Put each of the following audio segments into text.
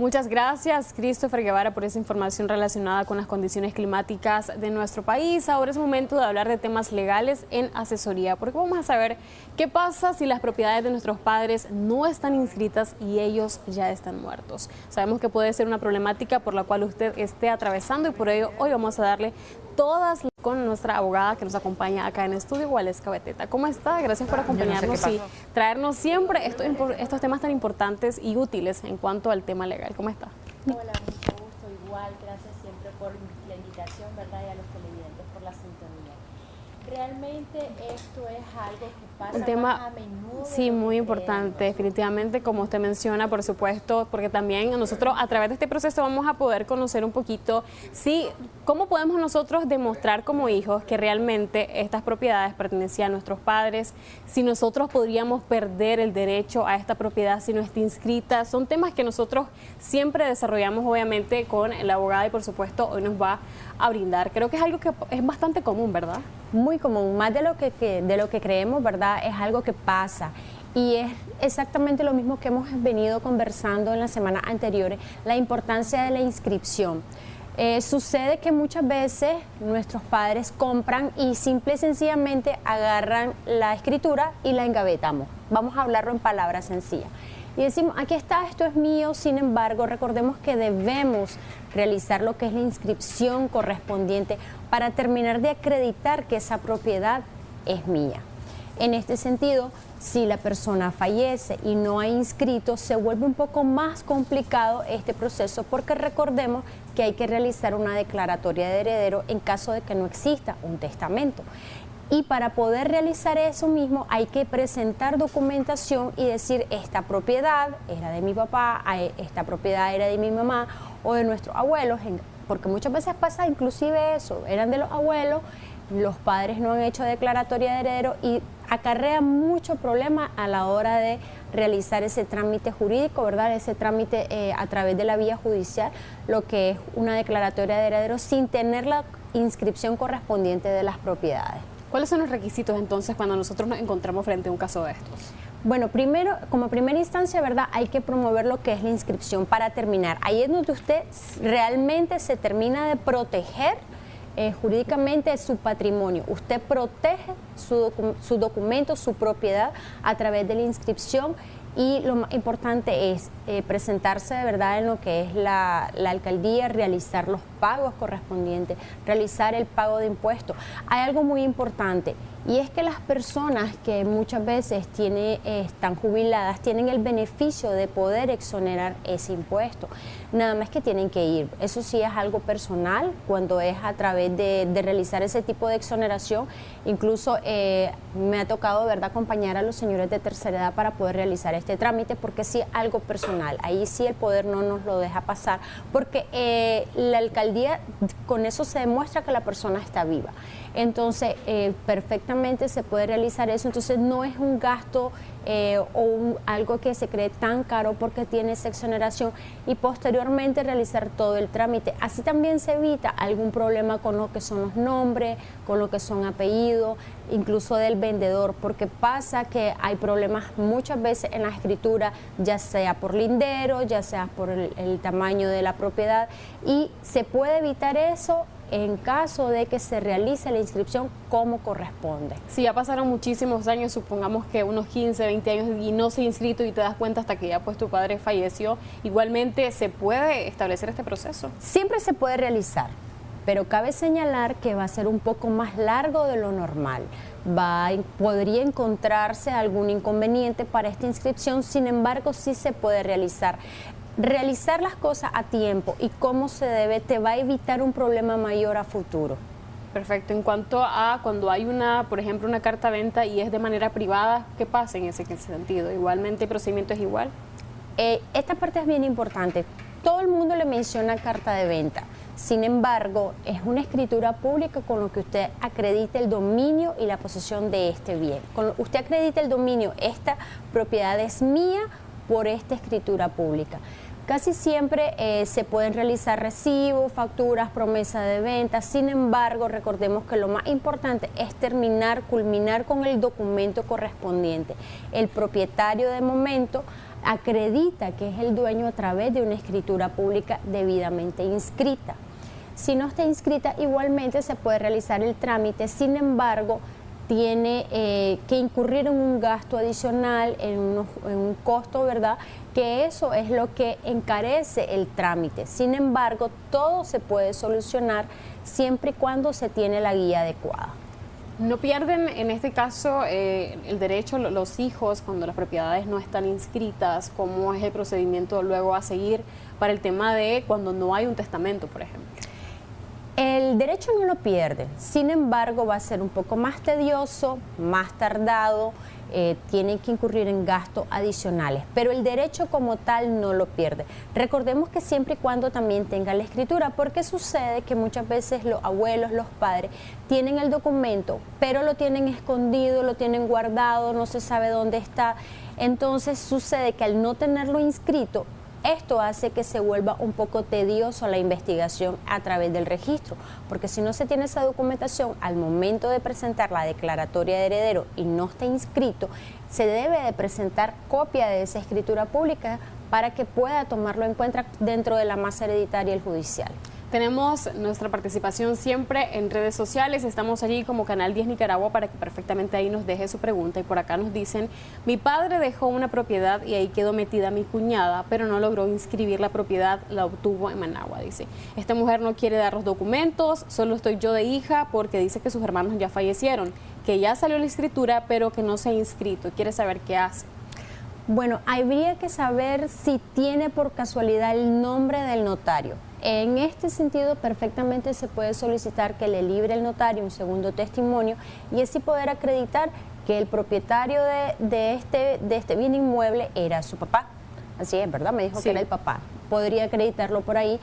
Muchas gracias, Christopher Guevara, por esa información relacionada con las condiciones climáticas de nuestro país. Ahora es momento de hablar de temas legales en asesoría, porque vamos a saber qué pasa si las propiedades de nuestros padres no están inscritas y ellos ya están muertos. Sabemos que puede ser una problemática por la cual usted esté atravesando y por ello hoy vamos a darle todas con nuestra abogada que nos acompaña acá en estudio, Waleska Beteta. ¿Cómo está? Gracias por acompañarnos y traernos siempre estos temas tan importantes y útiles en cuanto al tema legal. ¿Cómo está? Hola, mucho gusto. Igual, gracias siempre por la invitación, ¿verdad? Y a los televidentes por la sintonía. Realmente esto es algo que pasa Un tema, más a menudo. sí, muy importante, definitivamente, como usted menciona, por supuesto, porque también nosotros a través de este proceso vamos a poder conocer un poquito, sí, cómo podemos nosotros demostrar como hijos que realmente estas propiedades pertenecían a nuestros padres, si nosotros podríamos perder el derecho a esta propiedad si no está inscrita. Son temas que nosotros siempre desarrollamos, obviamente, con la abogada y, por supuesto, hoy nos va a brindar. Creo que es algo que es bastante común, ¿verdad? Muy común, más de lo que creemos, ¿verdad? Es algo que pasa y es exactamente lo mismo que hemos venido conversando en las semanas anteriores, la importancia de la inscripción. Sucede que muchas veces nuestros padres compran y simple y sencillamente agarran la escritura y la engavetamos. Vamos a hablarlo en palabras sencillas. Y decimos, aquí está, esto es mío. Sin embargo, recordemos que debemos realizar lo que es la inscripción correspondiente para terminar de acreditar que esa propiedad es mía. En este sentido, si la persona fallece y no ha inscrito, se vuelve un poco más complicado este proceso, porque recordemos que hay que realizar una declaratoria de heredero en caso de que no exista un testamento. Y para poder realizar eso mismo hay que presentar documentación y decir, esta propiedad era de mi papá, esta propiedad era de mi mamá o de nuestros abuelos, porque muchas veces pasa inclusive eso, eran de los abuelos, los padres no han hecho declaratoria de heredero y acarrea mucho problema a la hora de realizar ese trámite jurídico, ¿verdad? Ese trámite a través de la vía judicial, lo que es una declaratoria de heredero sin tener la inscripción correspondiente de las propiedades. ¿Cuáles son los requisitos entonces cuando nosotros nos encontramos frente a un caso de estos? Bueno, primero, como primera instancia, ¿verdad? Hay que promover lo que es la inscripción para terminar. Ahí es donde usted realmente se termina de proteger jurídicamente su patrimonio. Usted protege su documento, su propiedad a través de la inscripción. Y lo más importante es presentarse de verdad en lo que es la alcaldía, realizar los pagos correspondientes, realizar el pago de impuestos. Hay algo muy importante y es que las personas que muchas veces están jubiladas tienen el beneficio de poder exonerar ese impuesto. Nada más que tienen que ir. Eso sí es algo personal cuando es a través de realizar ese tipo de exoneración. Incluso me ha tocado, ¿verdad?, acompañar a los señores de tercera edad para poder realizar este trámite, porque sí es algo personal. Ahí sí el poder no nos lo deja pasar, porque la alcaldía, con eso se demuestra que la persona está viva. Entonces, perfectamente se puede realizar eso. Entonces, no es un gasto algo que se cree tan caro porque tiene esa exoneración, y posteriormente realizar todo el trámite. Así también se evita algún problema con lo que son los nombres, con lo que son apellidos, incluso del vendedor, porque pasa que hay problemas muchas veces en la escritura, ya sea por lindero, ya sea por el tamaño de la propiedad, y se puede evitar eso en caso de que se realice la inscripción como corresponde. Si ya pasaron muchísimos años, supongamos que unos 15, 20 años y no se ha inscrito y te das cuenta hasta que ya pues tu padre falleció, igualmente se puede establecer este proceso. Siempre se puede realizar, pero cabe señalar que va a ser un poco más largo de lo normal. Podría encontrarse algún inconveniente para esta inscripción, sin embargo sí se puede realizar. Realizar las cosas a tiempo y cómo se debe te va a evitar un problema mayor a futuro. Perfecto. En cuanto a cuando hay por ejemplo, una carta de venta y es de manera privada, ¿qué pasa en ese sentido? ¿Igualmente el procedimiento es igual? Esta parte es bien importante. Todo el mundo le menciona carta de venta. Sin embargo, es una escritura pública con lo que usted acredita el dominio y la posesión de este bien. Usted acredita el dominio, esta propiedad es mía por esta escritura pública. Casi siempre se pueden realizar recibos, facturas, promesa de venta. Sin embargo, recordemos que lo más importante es culminar con el documento correspondiente. El propietario de momento acredita que es el dueño a través de una escritura pública debidamente inscrita. Si no está inscrita, igualmente se puede realizar el trámite, sin embargo, tiene que incurrir en un gasto adicional, en un costo, ¿verdad? Que eso es lo que encarece el trámite. Sin embargo, todo se puede solucionar siempre y cuando se tiene la guía adecuada. ¿No pierden en este caso el derecho los hijos cuando las propiedades no están inscritas? ¿Cómo es el procedimiento luego a seguir para el tema de cuando no hay un testamento, por ejemplo? El derecho no lo pierde, sin embargo va a ser un poco más tedioso, más tardado, tienen que incurrir en gastos adicionales, pero el derecho como tal no lo pierde. Recordemos que siempre y cuando también tenga la escritura, porque sucede que muchas veces los abuelos, los padres, tienen el documento, pero lo tienen escondido, lo tienen guardado, no se sabe dónde está. Entonces sucede que al no tenerlo inscrito, esto hace que se vuelva un poco tedioso la investigación a través del registro, porque si no se tiene esa documentación, al momento de presentar la declaratoria de heredero y no está inscrito, se debe de presentar copia de esa escritura pública para que pueda tomarlo en cuenta dentro de la masa hereditaria y el judicial. Tenemos nuestra participación siempre en redes sociales, estamos allí como Canal 10 Nicaragua para que perfectamente ahí nos deje su pregunta, y por acá nos dicen: mi padre dejó una propiedad y ahí quedó metida mi cuñada, pero no logró inscribir la propiedad, la obtuvo en Managua, dice. Esta mujer no quiere dar los documentos, solo estoy yo de hija porque dice que sus hermanos ya fallecieron, que ya salió la escritura pero que no se ha inscrito, quiere saber qué hace. Bueno, habría que saber si tiene por casualidad el nombre del notario. En este sentido, perfectamente se puede solicitar que le libre el notario un segundo testimonio y así poder acreditar que el propietario de este bien inmueble era su papá. Así es, ¿verdad? Me dijo que era el papá. Podría acreditarlo por ahí,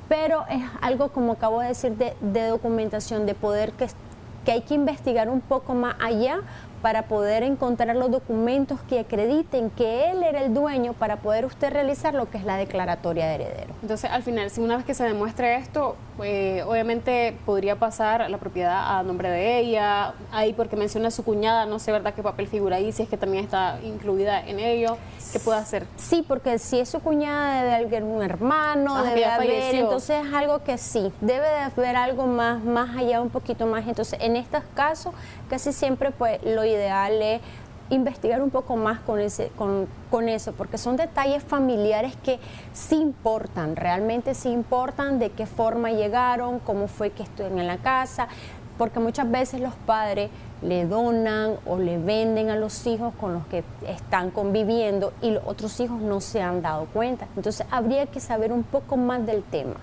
pero es algo, como acabo de decir, de documentación, de poder que hay que investigar un poco más allá para poder encontrar los documentos que acrediten que él era el dueño para poder usted realizar lo que es la declaratoria de heredero. Entonces, al final, si una vez que se demuestre esto, obviamente podría pasar la propiedad a nombre de ella, ahí porque menciona a su cuñada, no sé, ¿verdad?, qué papel figura ahí, si es que también está incluida en ello, ¿qué puede hacer? Sí, porque si es su cuñada debe haber un hermano, debe haber, entonces es algo que sí, debe de haber algo más allá, un poquito más. Entonces, en estos casos, casi siempre pues lo ideal es investigar un poco más con eso, porque son detalles familiares que sí importan, realmente sí importan, de qué forma llegaron, cómo fue que estuvieron en la casa, porque muchas veces los padres le donan o le venden a los hijos con los que están conviviendo y los otros hijos no se han dado cuenta. Entonces habría que saber un poco más del tema.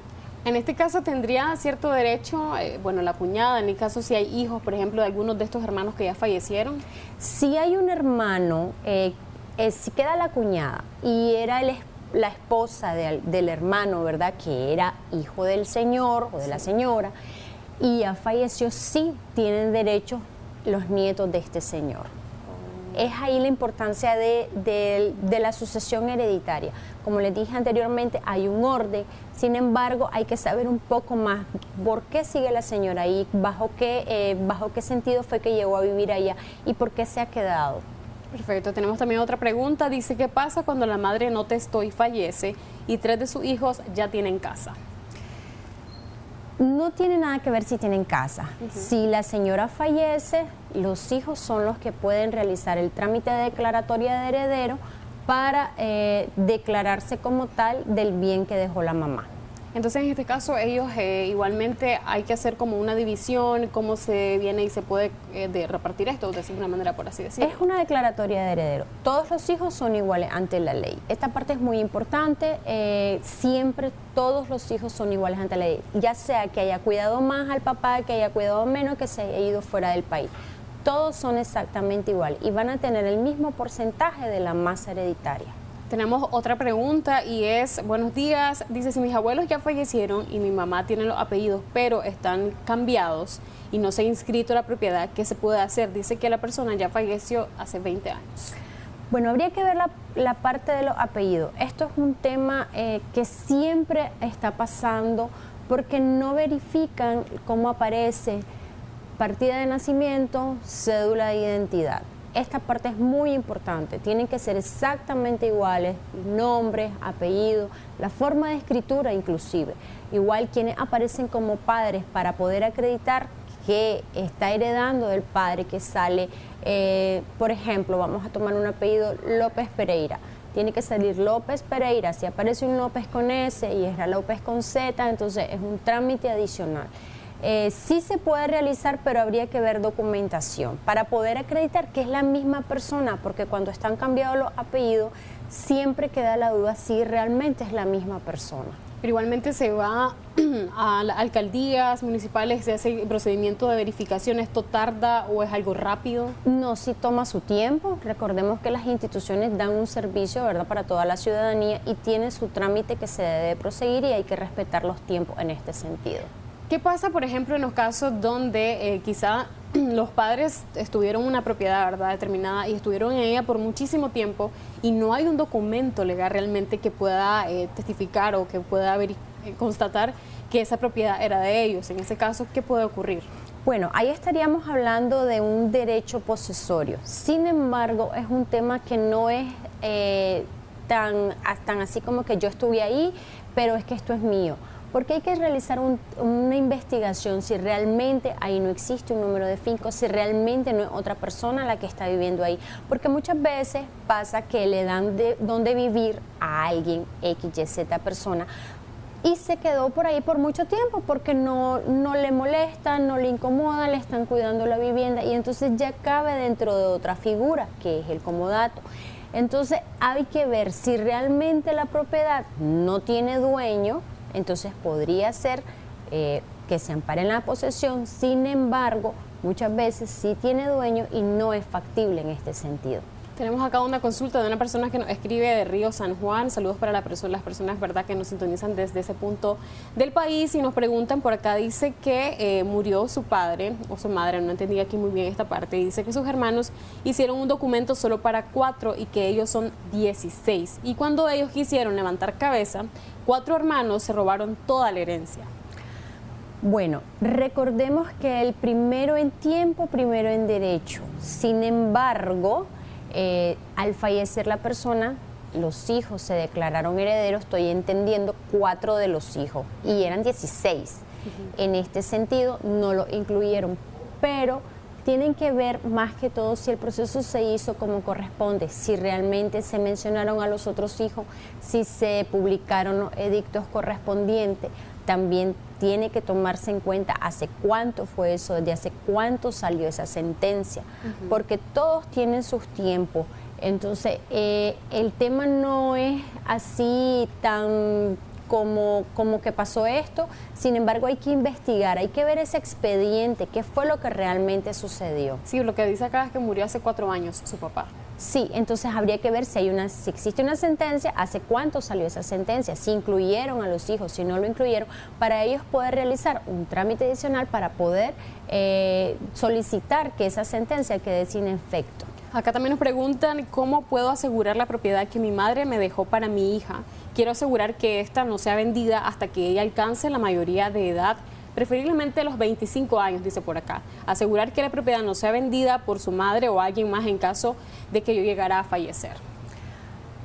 En este caso tendría cierto derecho, bueno, la cuñada, en el caso si hay hijos, por ejemplo, de algunos de estos hermanos que ya fallecieron. Si hay un hermano, si queda la cuñada y era la esposa del hermano, ¿verdad?, que era hijo del señor o de la señora, y ya falleció, sí tienen derecho los nietos de este señor. Es ahí la importancia de la sucesión hereditaria. Como les dije anteriormente, hay un orden, sin embargo, hay que saber un poco más por qué sigue la señora ahí, bajo qué sentido fue que llegó a vivir allá y por qué se ha quedado. Perfecto, tenemos también otra pregunta, dice: ¿qué pasa cuando la madre no testó y fallece y 3 de sus hijos ya tienen casa? No tiene nada que ver si tienen casa. Si la señora fallece, los hijos son los que pueden realizar el trámite de declaratoria de heredero para declararse como tal del bien que dejó la mamá. Entonces, en este caso, ellos igualmente hay que hacer como una división, cómo se viene y se puede repartir esto de alguna manera, por así decirlo. Es una declaratoria de heredero. Todos los hijos son iguales ante la ley. Esta parte es muy importante. Siempre todos los hijos son iguales ante la ley, ya sea que haya cuidado más al papá, que haya cuidado menos, que se haya ido fuera del país. Todos son exactamente iguales y van a tener el mismo porcentaje de la masa hereditaria. Tenemos otra pregunta y es: buenos días, dice: si mis abuelos ya fallecieron y mi mamá tiene los apellidos pero están cambiados y no se ha inscrito la propiedad, ¿qué se puede hacer? Dice que la persona ya falleció hace 20 años. Bueno, habría que ver la parte de los apellidos. Esto es un tema que siempre está pasando porque no verifican cómo aparece partida de nacimiento, cédula de identidad. esta parte es muy importante, tienen que ser exactamente iguales, nombres, apellidos, la forma de escritura inclusive. Igual quienes aparecen como padres para poder acreditar que está heredando del padre que sale, por ejemplo, vamos a tomar un apellido López Pereira. Tiene que salir López Pereira, si aparece un López con S y es la López con Z, entonces es un trámite adicional. Sí se puede realizar, pero habría que ver documentación para poder acreditar que es la misma persona, porque cuando están cambiados los apellidos, siempre queda la duda si realmente es la misma persona. Pero igualmente se va a las alcaldías municipales, se hace el procedimiento de verificación. ¿Esto tarda o es algo rápido? No, sí toma su tiempo. Recordemos que las instituciones dan un servicio, ¿verdad?, para toda la ciudadanía y tiene su trámite que se debe proseguir y hay que respetar los tiempos en este sentido. ¿Qué pasa, por ejemplo, en los casos donde quizá los padres estuvieron en una propiedad, ¿verdad?, determinada y estuvieron en ella por muchísimo tiempo y no hay un documento legal realmente que pueda testificar o que pueda constatar que esa propiedad era de ellos? En ese caso, ¿qué puede ocurrir? Bueno, ahí estaríamos hablando de un derecho posesorio. Sin embargo, es un tema que no es tan así como que yo estuve ahí, pero es que esto es mío. Porque hay que realizar una investigación si realmente ahí no existe un número de finco, si realmente no es otra persona la que está viviendo ahí. Porque muchas veces pasa que le dan donde vivir a alguien, X, Y, Z persona, y se quedó por ahí por mucho tiempo porque no le molesta, no le incomoda, le están cuidando la vivienda y entonces ya cabe dentro de otra figura que es el comodato. Entonces hay que ver si realmente la propiedad no tiene dueño. Entonces podría ser que se ampare en la posesión, sin embargo, muchas veces sí tiene dueño y no es factible en este sentido. Tenemos acá una consulta de una persona que nos escribe de Río San Juan. Saludos para las personas, ¿verdad?, que nos sintonizan desde ese punto del país y nos preguntan por acá. Dice que murió su padre o su madre, no entendí aquí muy bien esta parte. Dice que sus hermanos hicieron un documento solo para 4 y que ellos son 16. Y cuando ellos quisieron levantar cabeza, 4 hermanos se robaron toda la herencia. Bueno, recordemos que el primero en tiempo, primero en derecho. Sin embargo, al fallecer la persona, los hijos se declararon herederos, estoy entendiendo 4 de los hijos, y eran 16. En este sentido no lo incluyeron, pero tienen que ver más que todo si el proceso se hizo como corresponde, si realmente se mencionaron a los otros hijos, si se publicaron los edictos correspondientes. También tiene que tomarse en cuenta hace cuánto fue eso, desde hace cuánto salió esa sentencia, porque todos tienen sus tiempos. Entonces, el tema no es así tan como que pasó esto, sin embargo hay que investigar, hay que ver ese expediente, qué fue lo que realmente sucedió. Sí, lo que dice acá es que murió hace 4 años su papá. Sí, entonces habría que ver si existe una sentencia, hace cuánto salió esa sentencia, si incluyeron a los hijos, si no lo incluyeron, para ellos poder realizar un trámite adicional para poder solicitar que esa sentencia quede sin efecto. Acá también nos preguntan cómo puedo asegurar la propiedad que mi madre me dejó para mi hija. Quiero asegurar que esta no sea vendida hasta que ella alcance la mayoría de edad, preferiblemente los 25 años, dice por acá. Asegurar que la propiedad no sea vendida por su madre o alguien más en caso de que yo llegara a fallecer.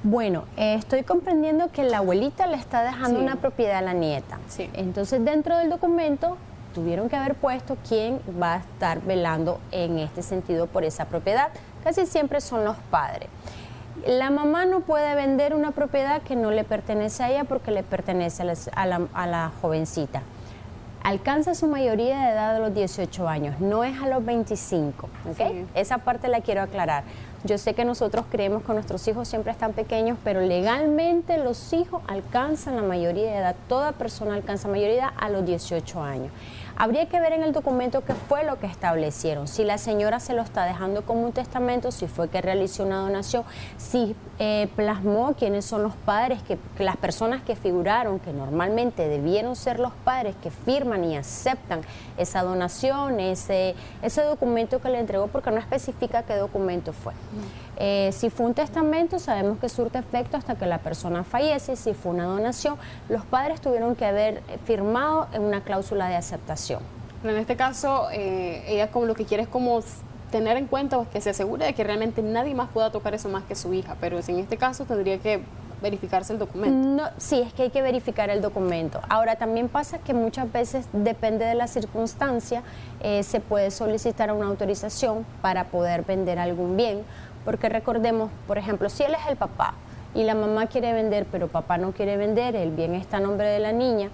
Bueno, estoy comprendiendo que la abuelita le está dejando una propiedad a la nieta. Sí. Entonces, dentro del documento tuvieron que haber puesto quién va a estar velando en este sentido por esa propiedad. Casi siempre son los padres. La mamá no puede vender una propiedad que no le pertenece a ella porque le pertenece a la jovencita. Alcanza su mayoría de edad a los 18 años, no es a los 25, ¿okay? Sí. Esa parte la quiero aclarar. Yo sé que nosotros creemos que nuestros hijos siempre están pequeños, pero legalmente los hijos alcanzan la mayoría de edad, toda persona alcanza mayoría de edad a los 18 años. Habría que ver en el documento qué fue lo que establecieron, si la señora se lo está dejando como un testamento, si fue que realizó una donación, si plasmó quiénes son los padres, que las personas que figuraron, que normalmente debieron ser los padres que firman y aceptan esa donación, ese documento que le entregó, porque no especifica qué documento fue. Si fue un testamento, sabemos que surte efecto hasta que la persona fallece. Si fue una donación, los padres tuvieron que haber firmado en una cláusula de aceptación. Pero en este caso, ella como lo que quiere es como tener en cuenta que se asegure de que realmente nadie más pueda tocar eso más que su hija, pero en este caso tendría que verificarse el documento. No, sí, es que hay que verificar el documento. Ahora, también pasa que muchas veces, depende de la circunstancia, se puede solicitar una autorización para poder vender algún bien, porque recordemos, por ejemplo, si él es el papá y la mamá quiere vender, pero papá no quiere vender, el bien está a nombre de la niña,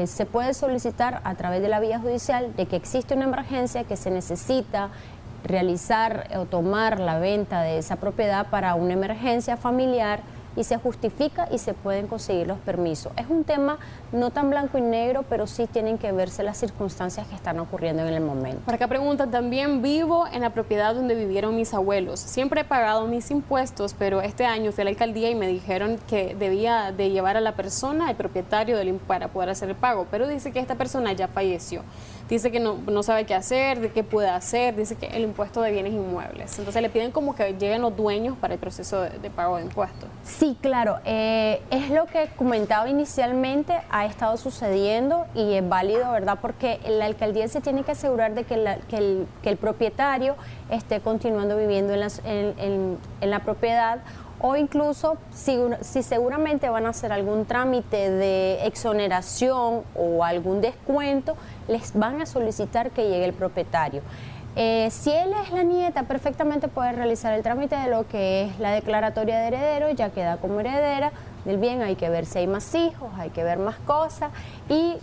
se puede solicitar a través de la vía judicial de que existe una emergencia, que se necesita realizar o tomar la venta de esa propiedad para una emergencia familiar, y se justifica y se pueden conseguir los permisos. Es un tema no tan blanco y negro, pero sí tienen que verse las circunstancias que están ocurriendo en el momento. Por acá preguntan también, vivo en la propiedad donde vivieron mis abuelos. Siempre he pagado mis impuestos, pero este año fui a la alcaldía y me dijeron que debía de llevar a la persona, el propietario para poder hacer el pago, pero dice que esta persona ya falleció. Dice que no sabe qué hacer, de qué puede hacer, dice que el impuesto de bienes inmuebles. Entonces le piden como que lleguen los dueños para el proceso de pago de impuestos. Sí, claro, es lo que comentaba inicialmente, ha estado sucediendo y es válido, ¿verdad? Porque la alcaldía se tiene que asegurar de que el propietario esté continuando viviendo en la propiedad, o incluso si seguramente van a hacer algún trámite de exoneración o algún descuento, les van a solicitar que llegue el propietario. Si él es la nieta, perfectamente puede realizar el trámite de lo que es la declaratoria de heredero, ya queda como heredera del bien. Hay que ver si hay más hijos, hay que ver más cosas y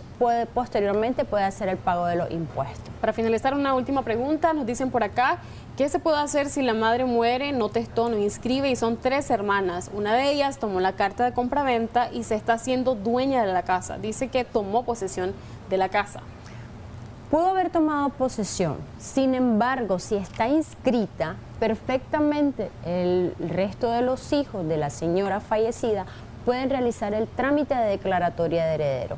posteriormente puede hacer el pago de los impuestos. Para finalizar, una última pregunta, nos dicen por acá, ¿qué se puede hacer si la madre muere, no testó, no inscribe y son 3 hermanas? Una de ellas tomó la carta de compraventa y se está haciendo dueña de la casa. Dice que tomó posesión de la casa. Pudo haber tomado posesión, sin embargo, si está inscrita, perfectamente el resto de los hijos de la señora fallecida pueden realizar el trámite de declaratoria de heredero.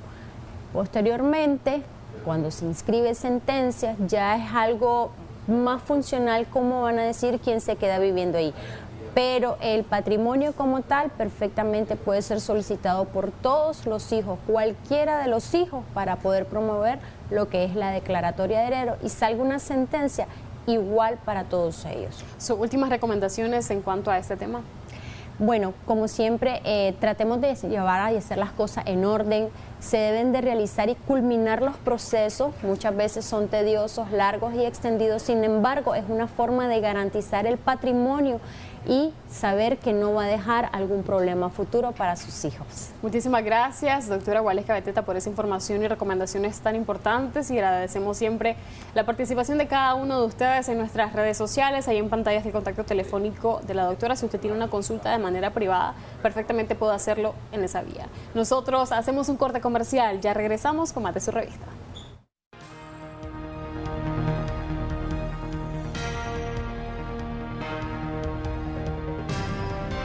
Posteriormente, cuando se inscribe sentencia, ya es algo más funcional cómo van a decir quién se queda viviendo ahí. Pero el patrimonio como tal perfectamente puede ser solicitado por todos los hijos, cualquiera de los hijos, para poder promover lo que es la declaratoria de heredero y salga una sentencia igual para todos ellos. ¿Sus últimas recomendaciones en cuanto a este tema? Bueno, como siempre, tratemos de llevar y hacer las cosas en orden. Se deben de realizar y culminar los procesos. Muchas veces son tediosos, largos y extendidos. Sin embargo, es una forma de garantizar el patrimonio y saber que no va a dejar algún problema futuro para sus hijos. Muchísimas gracias, doctora Gualesca Beteta, por esa información y recomendaciones tan importantes, y agradecemos siempre la participación de cada uno de ustedes en nuestras redes sociales. Ahí en pantalla está el contacto telefónico de la doctora. Si usted tiene una consulta de manera privada, perfectamente puede hacerlo en esa vía. Nosotros hacemos un corte comercial, ya regresamos con más de su revista.